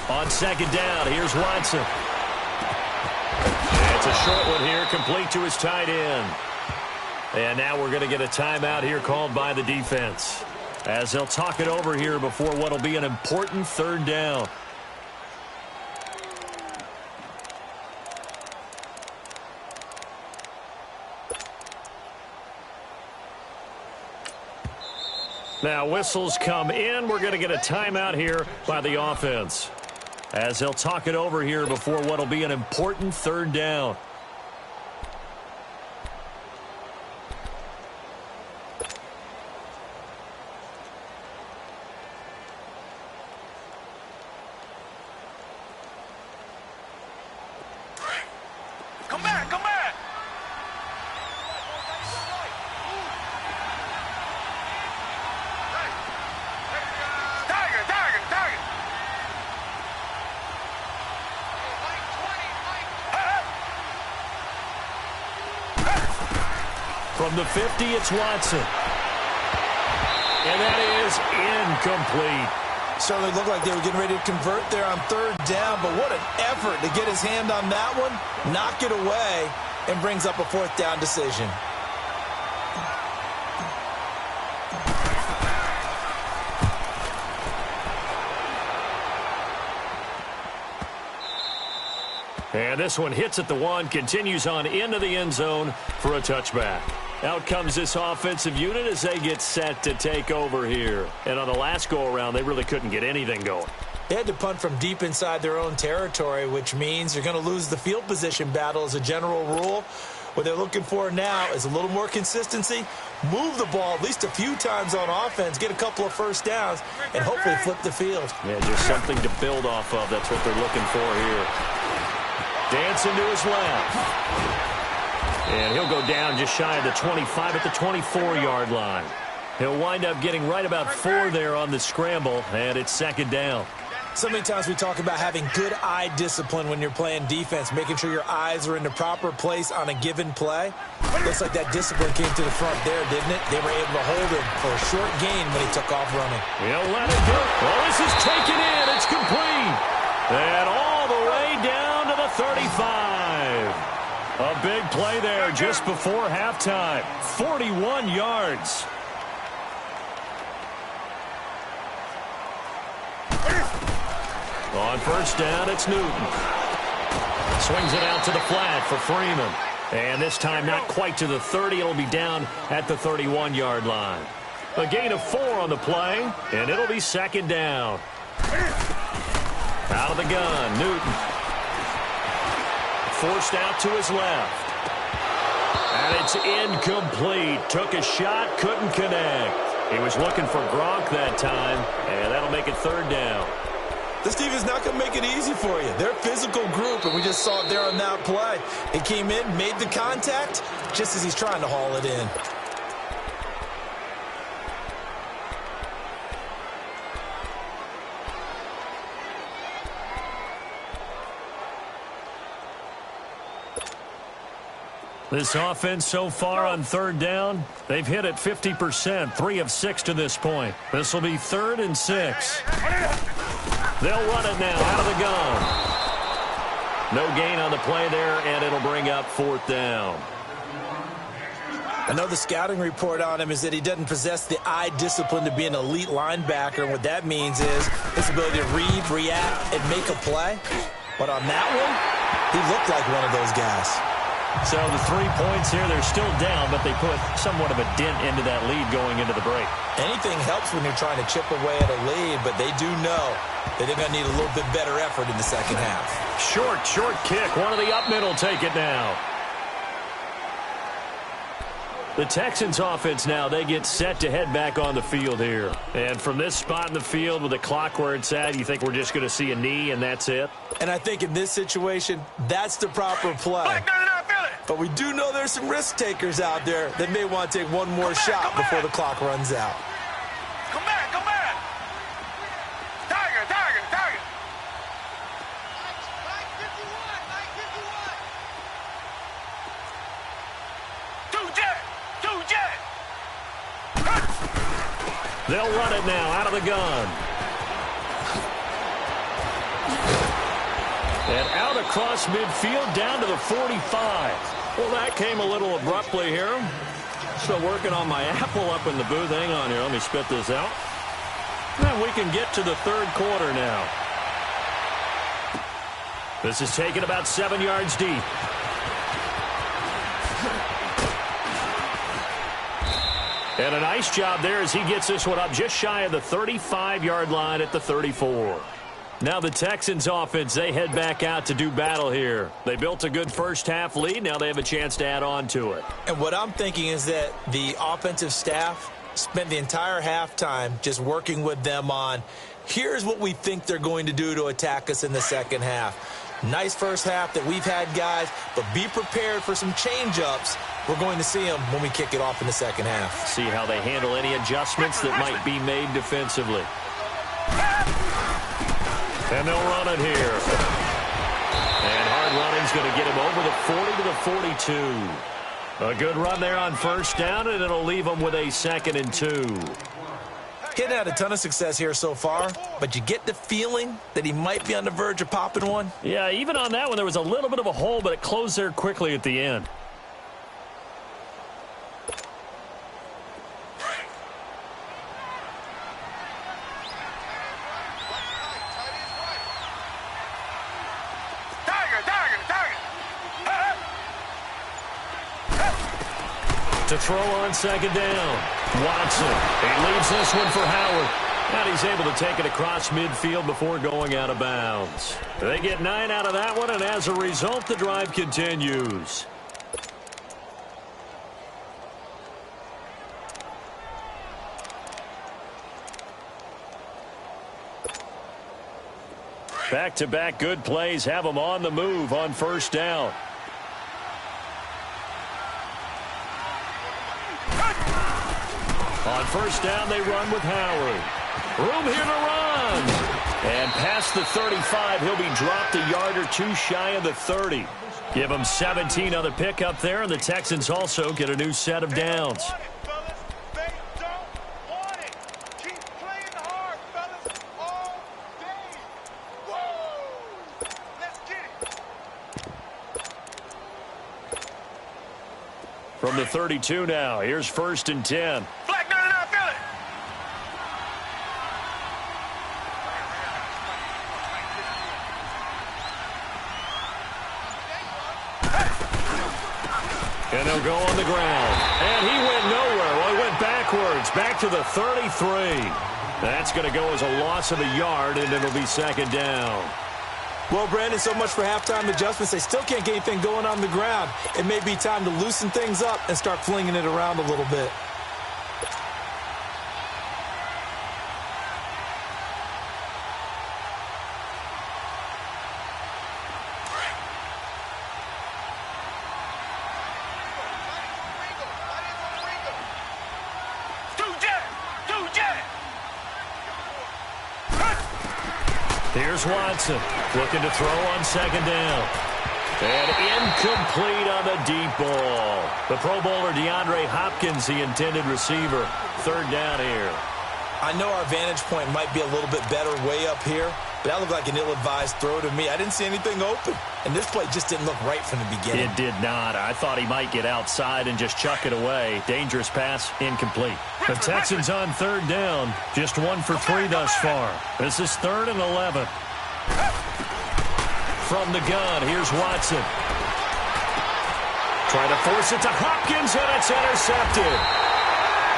On second down, here's Watson. And it's a short one here, complete to his tight end. And now we're going to get a timeout here called by the defense, as they'll talk it over here before what will be an important third down. Now whistles come in. We're going to get a timeout here by the offense, as they'll talk it over here before what will be an important third down. Come back, come back! From the 50, it's Watson. And that is incomplete. Certainly looked like they were getting ready to convert there on third down, but what an effort to get his hand on that one, knock it away, and brings up a fourth down decision. And this one hits at the one, continues on into the end zone for a touchback. Out comes this offensive unit as they get set to take over here. And on the last go-around, they really couldn't get anything going. They had to punt from deep inside their own territory, which means you're going to lose the field position battle as a general rule. What they're looking for now is a little more consistency, move the ball at least a few times on offense, get a couple of first downs, and hopefully flip the field. Yeah, just something to build off of. That's what they're looking for here. Dancing to his left. And he'll go down just shy of the 25 at the 24-yard line. He'll wind up getting right about 4 there on the scramble, and it's second down. So many times we talk about having good eye discipline when you're playing defense, making sure your eyes are in the proper place on a given play. Looks like that discipline came to the front there, didn't it? They were able to hold him for a short gain when he took off running. He'll let it go. Well, this is taken in. It's complete. And all the way down to the 35. A big play there just before halftime. 41 yards. On first down, it's Newton. Swings it out to the flat for Freeman. And this time not quite to the 30. It'll be down at the 31-yard line. A gain of 4 on the play, and it'll be second down. Out of the gun, Newton. Forced out to his left. And it's incomplete. Took a shot, couldn't connect. He was looking for Gronk that time, and that'll make it third down. This defense is not going to make it easy for you. They're a physical group, and we just saw it there on that play. It came in, made the contact, just as he's trying to haul it in. This offense so far on third down, they've hit it 50%, 3 of 6 to this point. This will be 3rd and 6. They'll run it now out of the gun. No gain on the play there, and it'll bring up 4th down. I know the scouting report on him is that he doesn't possess the eye discipline to be an elite linebacker, and what that means is his ability to read, react, and make a play. But on that one, he looked like one of those guys. So the 3 points here, they're still down, but they put somewhat of a dent into that lead going into the break. Anything helps when you're trying to chip away at a lead, but they do know that they're going to need a little bit better effort in the second half. Short kick. One of the up middle take it now. The Texans offense now, they get set to head back on the field here. And from this spot in the field with the clock where it's at, you think we're just going to see a knee and that's it? And I think in this situation, that's the proper play. But we do know there's some risk takers out there that may want to take one more shot before the clock runs out. Come back, come back! Tiger, tiger, tiger! Two jet! They'll run it now out of the gun. And out across midfield down to the 45. Well, that came a little abruptly here. Still working on my apple up in the booth. Hang on here. Let me spit this out. And we can get to the third quarter now. This is taken about 7 yards deep. And a nice job there as he gets this one up just shy of the 35-yard line at the 34. Now the Texans offense, they head back out to do battle here. They built a good first-half lead. Now they have a chance to add on to it. And what I'm thinking is that the offensive staff spent the entire halftime just working with them on, here's what we think they're going to do to attack us in the second half. Nice first half that we've had, guys, but be prepared for some change-ups. We're going to see them when we kick it off in the second half. See how they handle any adjustments that might be made defensively. And they'll run it here. And hard running's going to get him over the 40 to the 42. A good run there on first down, and it'll leave him with a 2nd and 2. He hadn't had a ton of success here so far, but you get the feeling that he might be on the verge of popping one. Yeah, even on that one, there was a little bit of a hole, but it closed there quickly at the end. To throw on second down. Watson. He leaves this one for Howard. And he's able to take it across midfield before going out of bounds. They get 9 out of that one, and as a result, the drive continues. Back-to-back good plays have them on the move on first down. On first down, they run with Howard. Room here to run. And past the 35, he'll be dropped a yard or two shy of the 30. Give him 17 on the pickup there, and the Texans also get a new set of downs. From the 32 now, here's 1st and 10. And they'll go on the ground. And he went nowhere. Well, he went backwards, back to the 33. That's going to go as a loss of a yard, and it'll be 2nd down. Well, Brandon, so much for halftime adjustments. They still can't get anything going on the ground. It may be time to loosen things up and start flinging it around a little bit. Here's Watson looking to throw on second down. And incomplete on the deep ball. The Pro Bowler DeAndre Hopkins, the intended receiver. 3rd down here. I know our vantage point might be a little bit better way up here, but that looked like an ill-advised throw to me. I didn't see anything open, and this play just didn't look right from the beginning. It did not. I thought he might get outside and just chuck it away. Dangerous pass, incomplete. The Texans on 3rd down, just 1 for 3 thus far. This is 3rd and 11. From the gun, here's Watson. Trying to force it to Hopkins, and it's intercepted.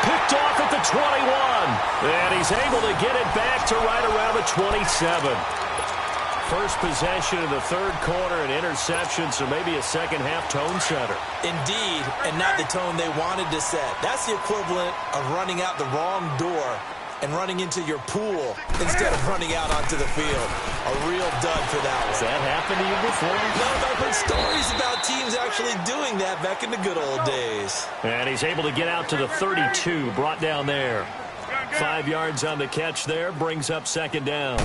Picked off at the 21. And he's able to get it back to right around the 27. First possession of the 3rd quarter, an interception, so maybe a second-half tone setter. Indeed, and not the tone they wanted to set. That's the equivalent of running out the wrong door and running into your pool instead of running out onto the field. A real dud for that one. Has that happened to you before? No, I've heard stories about teams actually doing that back in the good old days. And he's able to get out to the 32, brought down there. 5 yards on the catch there, brings up 2nd down.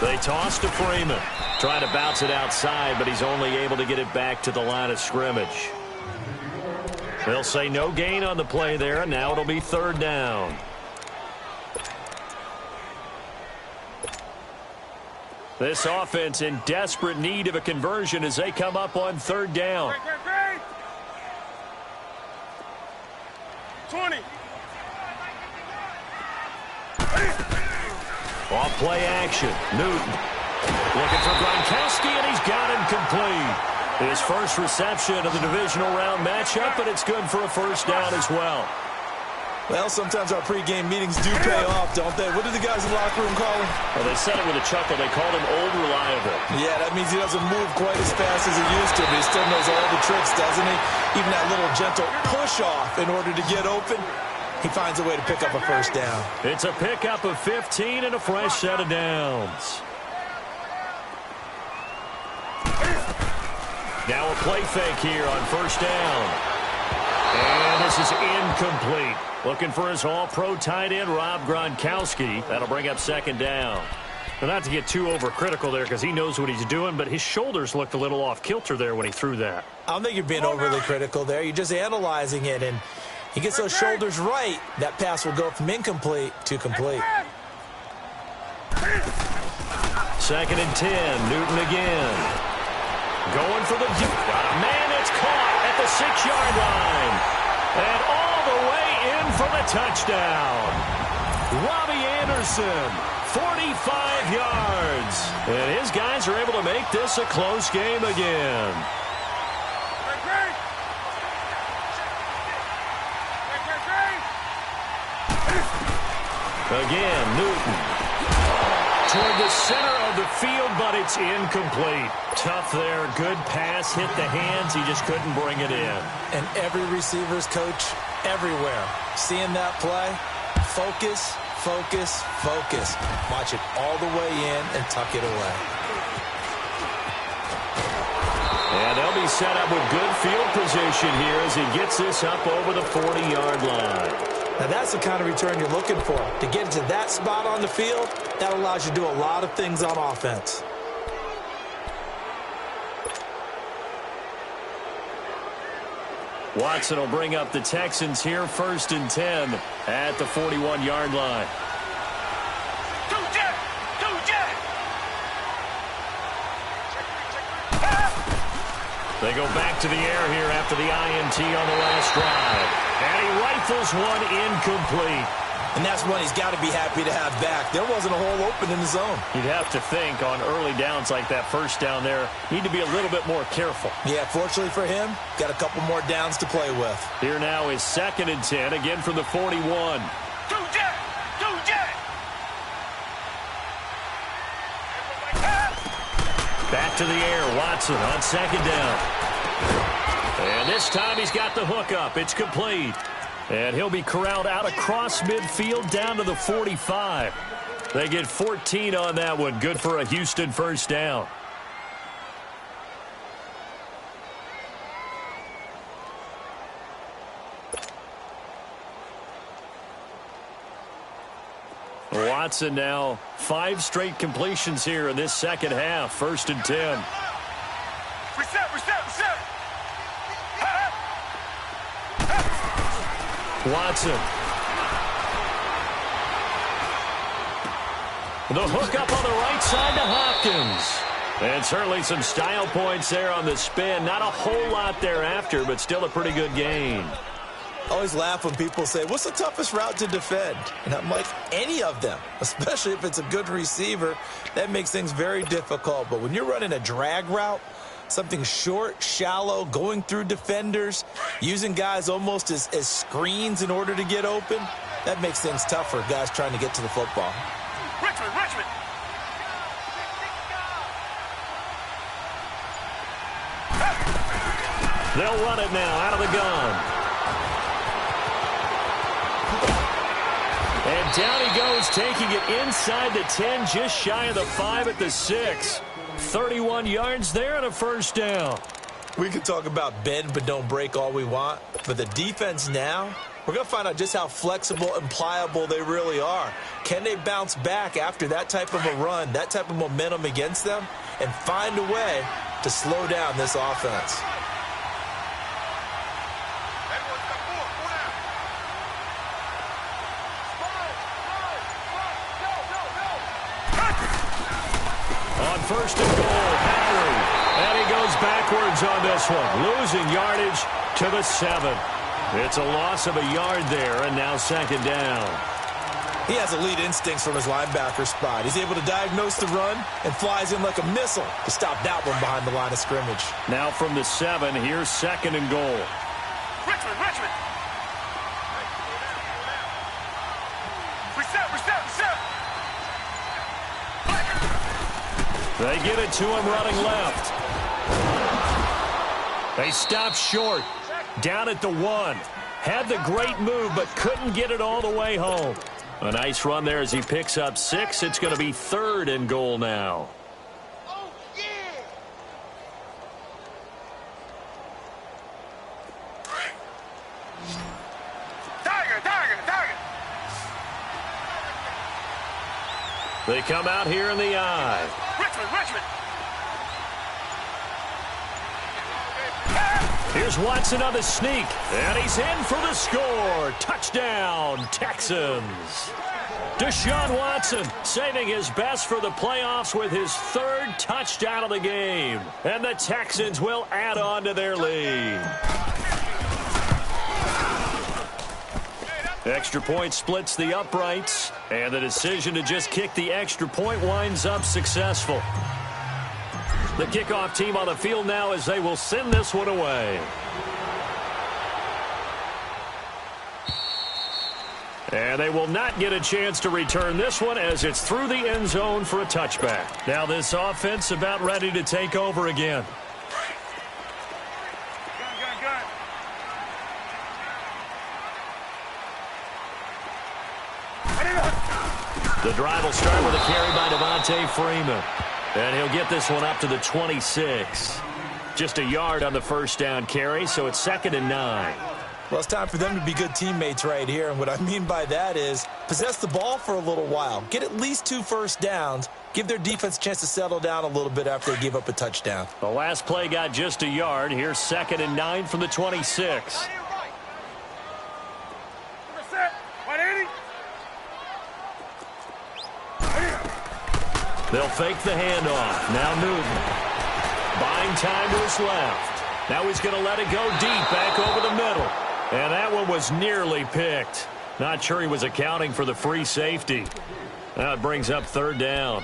They toss to Freeman. Trying to bounce it outside, but he's only able to get it back to the line of scrimmage. They'll say no gain on the play there, and now it'll be 3rd down. This offense in desperate need of a conversion as they come up on third down. 20. Off play action. Newton looking for Gronkowski, and he's got him complete. His first reception of the divisional round matchup, but it's good for a first down as well. Well, sometimes our pregame meetings do pay off, don't they? What did the guys in the locker room call him? Well, they said it with a chuckle. They called him Old Reliable. Yeah, that means he doesn't move quite as fast as he used to, but he still knows all the tricks, doesn't he? Even that little gentle push-off in order to get open. He finds a way to pick up a first down. It's a pickup of 15 and a fresh set of downs. Now a play fake here on first down. And this is incomplete. Looking for his all-pro tight end, Rob Gronkowski. That'll bring up second down. Now, not to get too overcritical there because he knows what he's doing, but his shoulders looked a little off-kilter there when he threw that. I don't think you're being overly critical there. You're just analyzing it, and he gets those shoulders right. That pass will go from incomplete to complete. 2nd and 10. Newton again. Going for the... Man, it's caught at the 6-yard line. And all the way in for the touchdown. Robbie Anderson, 45 yards. And his guys are able to make this a close game again. Again, Newton. Toward the center of the field, but it's incomplete. Tough there. Good pass. Hit the hands. He just couldn't bring it in. And every receiver's coach everywhere. Seeing that play, focus, focus, focus. Watch it all the way in and tuck it away. And they'll be set up with good field position here as he gets this up over the 40-yard line. Now, that's the kind of return you're looking for. To get into that spot on the field, that allows you to do a lot of things on offense. Watson will bring up the Texans here, 1st and 10 at the 41-yard line. They go back to the air here after the INT on the last drive. And he rifles one incomplete. And that's one he's got to be happy to have back. There wasn't a hole open in the zone. You'd have to think on early downs like that first down there, need to be a little bit more careful. Yeah, fortunately for him, got a couple more downs to play with. Here now is 2nd and 10, again from the 41. Back to the air, Watson on 2nd down. And this time he's got the hook up. It's complete. And he'll be corralled out across midfield down to the 45. They get 14 on that one. Good for a Houston first down. Watson now 5 straight completions here in this second half. 1st and 10. Reset. Watson. The hook up on the right side to Hopkins. And certainly some style points there on the spin. Not a whole lot thereafter, but still a pretty good gain. I always laugh when people say, what's the toughest route to defend? And I'm like, any of them, especially if it's a good receiver. That makes things very difficult. But when you're running a drag route, something short, shallow, going through defenders, using guys almost as screens in order to get open, that makes things tough for guys trying to get to the football. Richmond. They'll run it now out of the gun. And down he goes, taking it inside the 10, just shy of the 5 at the 6. 31 yards there and a first down. We can talk about bend but don't break all we want, but the defense now, we're going to find out just how flexible and pliable they really are. Can they bounce back after that type of a run, that type of momentum against them, and find a way to slow down this offense? on first and goal. Howard. And he goes backwards on this one, losing yardage to the 7. It's a loss of a yard there, and now second down. He has elite instincts from his linebacker spot. He's able to diagnose the run and flies in like a missile to stop that one behind the line of scrimmage. Now from the 7, here's second and goal. Richmond, Richmond. Reset, reset, reset. They get it to him running left. They stop short. Down at the 1. Had the great move, but couldn't get it all the way home. A nice run there as he picks up 6. It's going to be third and goal now. Oh, yeah. Tiger, tiger, tiger. They come out here in the eye. Richmond, Richmond. Here's Watson on the sneak, and he's in for the score. Touchdown, Texans. Deshaun Watson saving his best for the playoffs with his 3rd touchdown of the game. And the Texans will add on to their lead. Extra point splits the uprights, and the decision to just kick the extra point winds up successful. The kickoff team on the field now as they will send this one away. And they will not get a chance to return this one as it's through the end zone for a touchback. Now this offense about ready to take over again. The drive will start with a carry by Devontae Freeman. And he'll get this one up to the 26. Just a yard on the first down carry, so it's 2nd and 9. Well, it's time for them to be good teammates right here. And what I mean by that is possess the ball for a little while. Get at least 2 first downs. Give their defense a chance to settle down a little bit after they give up a touchdown. The last play got just a yard. Here's 2nd and 9 from the 26. They'll fake the handoff. Now Newton. Buying time to his left. Now he's going to let it go deep back over the middle. And that one was nearly picked. Not sure he was accounting for the free safety. Now it brings up 3rd down.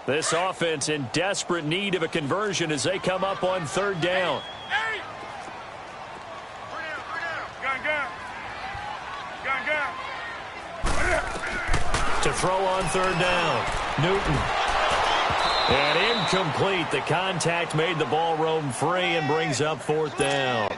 This offense in desperate need of a conversion as they come up on 3rd down. Hey! Gun, gun. Gun, gun. To throw on 3rd down. Newton. And incomplete. The contact made the ball roam free and brings up 4th down.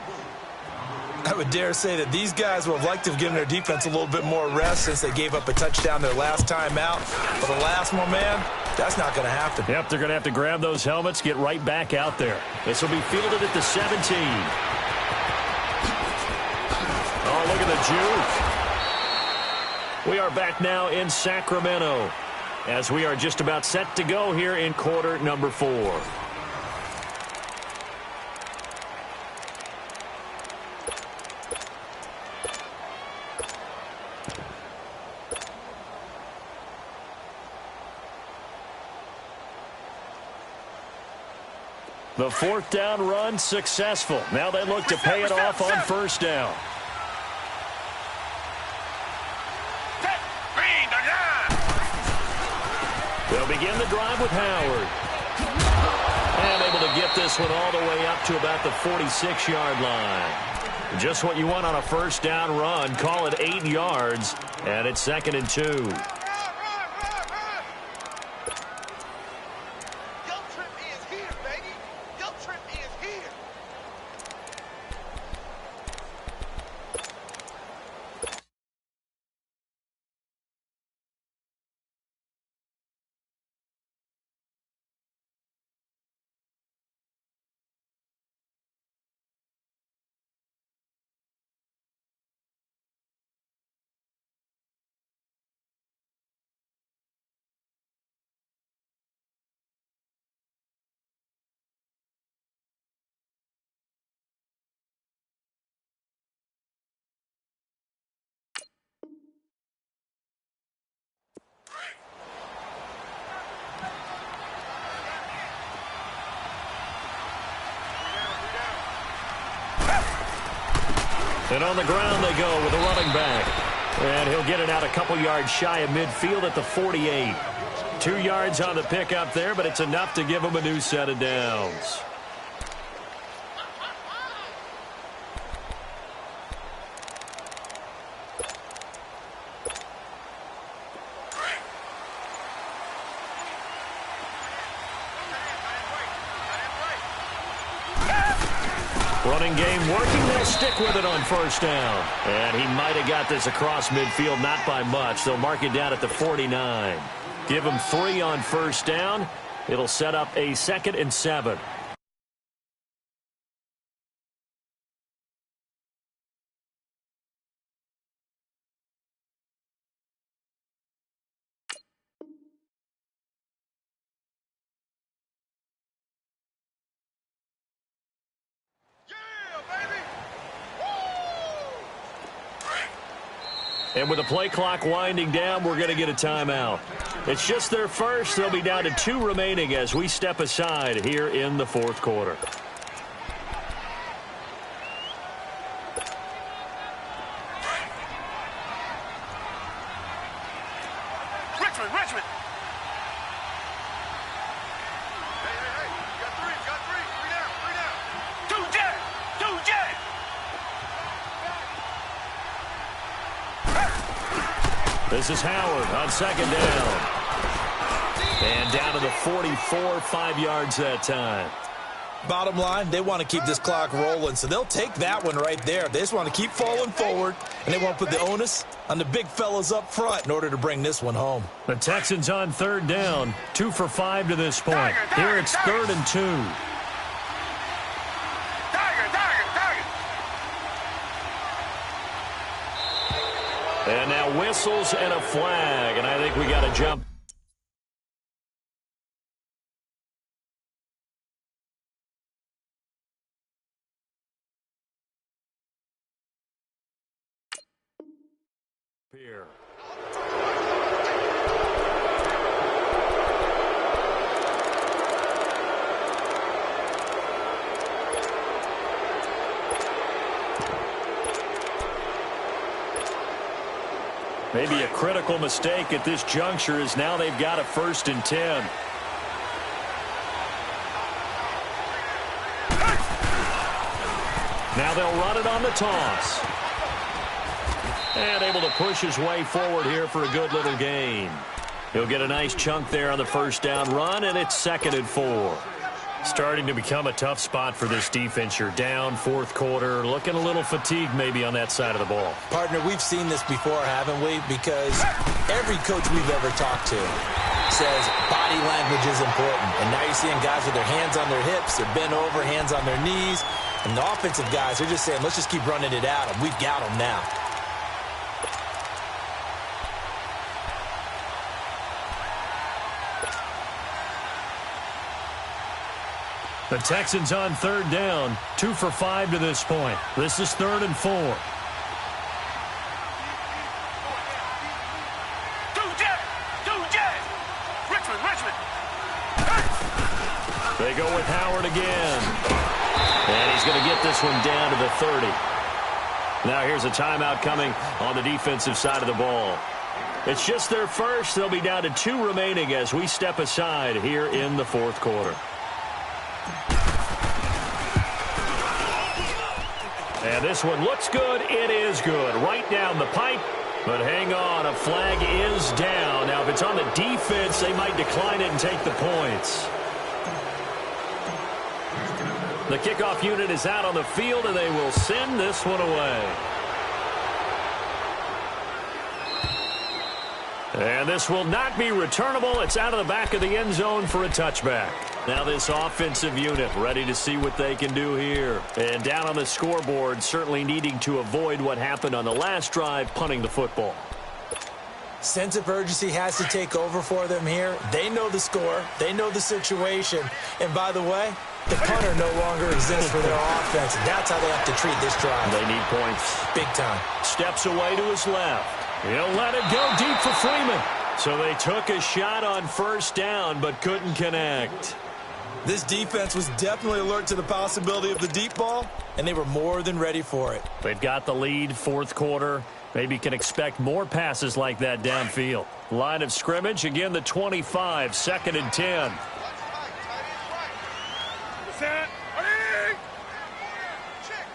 I would dare say that these guys would have liked to have given their defense a little bit more rest since they gave up a touchdown their last time out. But the last one, man, that's not going to happen. Yep, they're going to have to grab those helmets, get right back out there. This will be fielded at the 17. Oh, look at the juke. We are back now in Sacramento as we are just about set to go here in quarter number 4. The 4th down run successful. Now they look to pay it off on 1st down. They'll begin the drive with Howard. And able to get this one all the way up to about the 46-yard line. Just what you want on a 1st down run. Call it 8 yards. And it's 2nd and 2. And on the ground they go with a running back. And he'll get it out a couple yards shy of midfield at the 48. 2 yards on the pickup there, but it's enough to give him a new set of downs. Running game working. They'll stick with it on first down. And he might have got this across midfield, not by much. They'll mark it down at the 49. Give him 3 on first down. It'll set up a 2nd and 7. And with the play clock winding down, we're going to get a timeout. It's just their first. They'll be down to 2 remaining as we step aside here in the 4th quarter. Richmond. Hey, got three. Three down. 2 jet. This is Howard on 2nd down. And down to the 44, 5 yards that time. Bottom line, they want to keep this clock rolling, so they'll take that one right there. They just want to keep falling forward, and they want to put the onus on the big fellas up front in order to bring this one home. The Texans on 3rd down, 2 for 5 to this point. Here it's 3rd and 2. And now whistles and a flag, and I think we got to jump. Here. Maybe a critical mistake at this juncture is now they've got a 1st and 10. Now they'll run it on the toss. And able to push his way forward here for a good little gain. He'll get a nice chunk there on the first down run, and it's 2nd and 4. Starting to become a tough spot for this defense. You're down 4th quarter, looking a little fatigued maybe on that side of the ball. Partner, we've seen this before, haven't we? Because every coach we've ever talked to says body language is important. And now you're seeing guys with their hands on their hips, they're bent over, hands on their knees. And the offensive guys, they're just saying, let's just keep running it at them. We've got them now. The Texans on 3rd down, 2 for 5 to this point. This is 3rd and 4. Richmond. They go with Howard again. And he's going to get this one down to the 30. Now here's a timeout coming on the defensive side of the ball. It's just their first. They'll be down to 2 remaining as we step aside here in the 4th quarter. And this one looks good. It is good. Right down the pipe. But hang on, a flag is down. Now, if it's on the defense, they might decline it and take the points. The kickoff unit is out on the field, and they will send this one away. And this will not be returnable. It's out of the back of the end zone for a touchback. Now this offensive unit ready to see what they can do here. And down on the scoreboard, certainly needing to avoid what happened on the last drive, punting the football. Sense of urgency has to take over for them here. They know the score. They know the situation. And by the way, the punter no longer exists for their offense. That's how they have to treat this drive. They need points. Big time. Steps away to his left. He'll let it go deep for Freeman. So they took a shot on first down but couldn't connect. This defense was definitely alert to the possibility of the deep ball, and they were more than ready for it. They've got the lead, fourth quarter. Maybe can expect more passes like that downfield. Line of scrimmage, again the 25, 2nd and 10. Set. Ready? Check.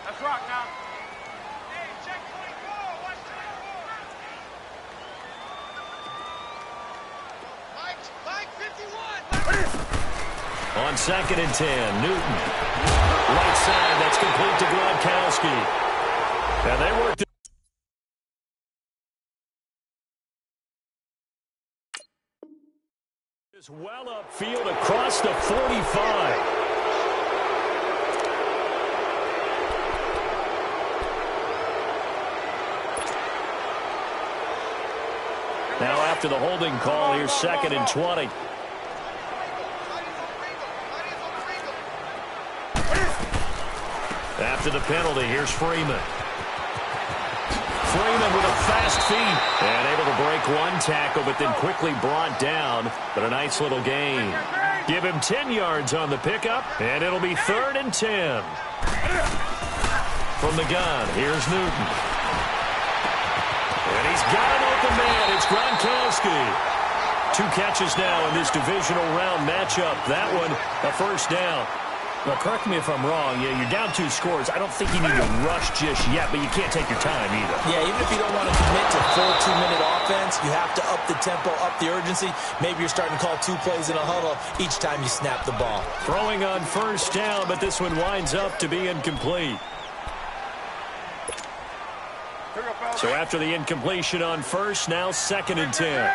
Let's rock now. Hey, check 24. Watch 24. Mike 51. On 2nd and 10, Newton. Right side, that's complete to Gronkowski. And they worked it. Is well upfield across the 45. Now after the holding call, here's 2nd and 20. After the penalty, here's Freeman. Freeman with a fast feet and able to break one tackle, but then quickly brought down. But a nice little gain. Give him 10 yards on the pickup, and it'll be 3rd and 10. From the gun, here's Newton. And he's got an open man. It's Gronkowski. 2 catches now in this divisional round matchup. That one, a first down. Well, correct me if I'm wrong. Yeah, you're down 2 scores. I don't think you need to rush just yet, but you can't take your time either. Yeah, even if you don't want to commit to full 2-minute offense, you have to up the tempo, up the urgency. Maybe you're starting to call 2 plays in a huddle each time you snap the ball. Throwing on first down, but this one winds up to be incomplete. So after the incompletion on first, now 2nd and 10.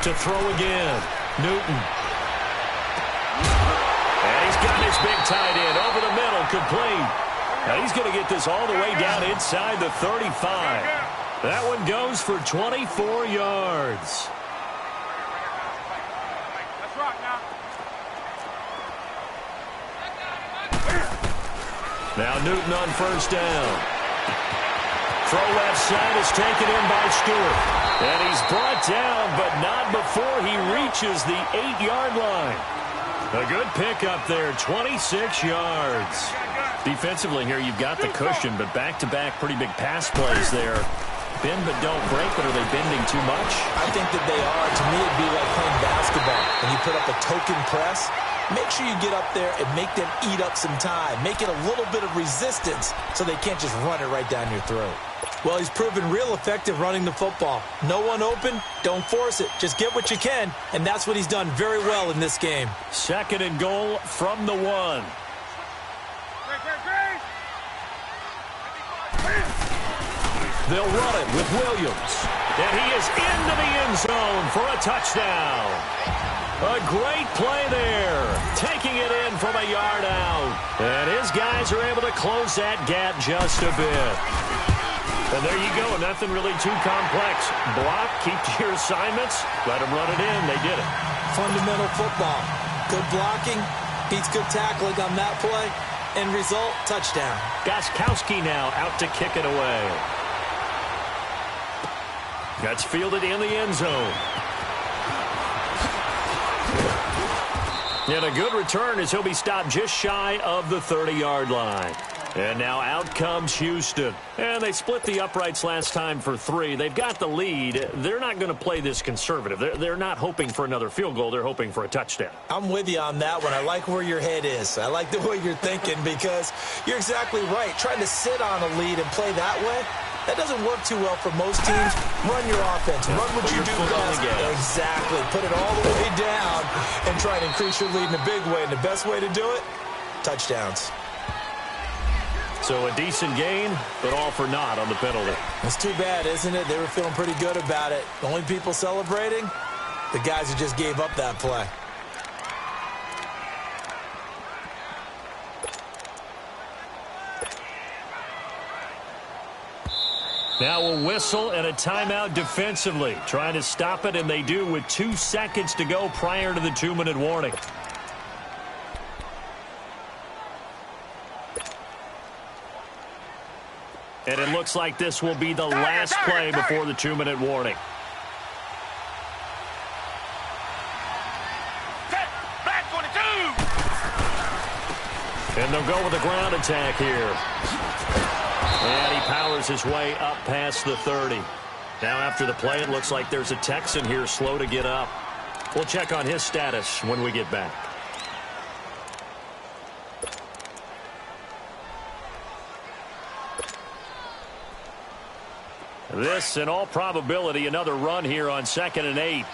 To throw again. Newton. And he's got his big tight end over the middle, complete. Now he's going to get this all the way down inside the 35. That one goes for 24 yards. Let's rock now. Now Newton on first down. Throw left side is taken in by Stewart. And he's brought down, but not before he reaches the 8-yard line. A good pickup there, 26 yards. Defensively here, you've got the cushion, but back-to-back pretty big pass plays there. Bend but don't break, but are they bending too much? I think that they are. To me, it'd be like playing basketball. When you put up a token press, make sure you get up there and make them eat up some time. Make it a little bit of resistance so they can't just run it right down your throat. Well, he's proven real effective running the football. No one open, don't force it. Just get what you can, and that's what he's done very well in this game. 2nd and goal from the 1. They'll run it with Williams. And he is into the end zone for a touchdown. A great play there. Taking it in from a yard out. And his guys are able to close that gap just a bit. And there you go. Nothing really too complex. Block, keep to your assignments. Let them run it in. They did it. Fundamental football. Good blocking. Beats good tackling on that play. End result, touchdown. Gronkowski now out to kick it away. That's fielded in the end zone. And a good return as he'll be stopped just shy of the 30-yard line. And now out comes Houston. And they split the uprights last time for 3. They've got the lead. They're not going to play this conservative. They're not hoping for another field goal. They're hoping for a touchdown. I'm with you on that one. I like where your head is. I like the way you're thinking because you're exactly right. Trying to sit on a lead and play that way, that doesn't work too well for most teams. Run your offense. Run what you do best. Exactly. Put it all the way down and try and increase your lead in a big way. And the best way to do it, touchdowns. So a decent gain, but all for naught on the penalty. It's too bad, isn't it? They were feeling pretty good about it. The only people celebrating, the guys who just gave up that play. Now a whistle and a timeout defensively. Trying to stop it, and they do with 2 seconds to go prior to the 2-minute warning. And it looks like this will be the last play before the 2-minute warning. go with a ground attack here. And he powers his way up past the 30. Now after the play, it looks like there's a Texan here slow to get up. We'll check on his status when we get back. This, in all probability, another run here on 2nd and 8.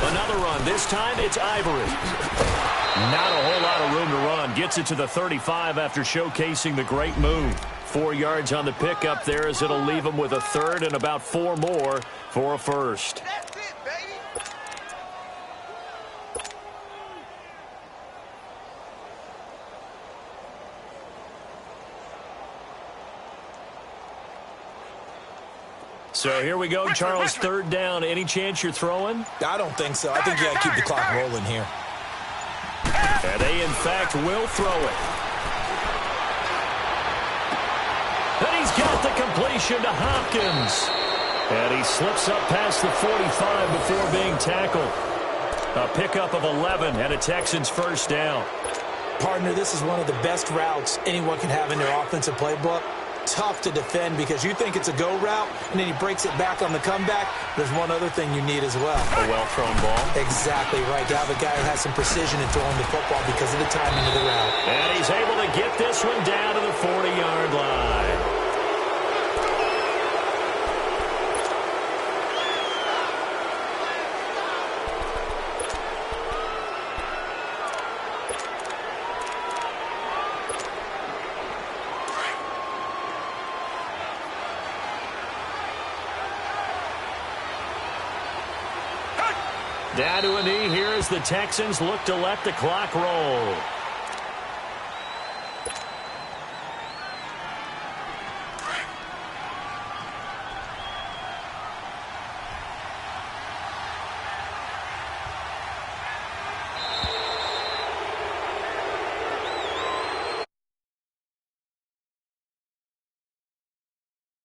Another run. This time, it's Ivory. Not a whole lot of room to run. Gets it to the 35 after showcasing the great move. 4 yards on the pickup there as it'll leave him with a third and about 4 more for a first. That's it, baby. So here we go, Charles, 3rd down. Any chance you're throwing? I don't think so. I think you got to keep the clock rolling here. And they, in fact, will throw it. And he's got the completion to Hopkins. And he slips up past the 45 before being tackled. A pickup of 11 and a Texans first down. Partner, this is one of the best routes anyone can have in their offensive playbook. Tough to defend because you think it's a go route, and then he breaks it back on the comeback. There's one other thing you need as well. A well-thrown ball. Exactly right. You have a guy who has some precision in throwing the football because of the timing of the route. And he's able to get this one down to the 40-yard line. Down to a knee here as the Texans look to let the clock roll.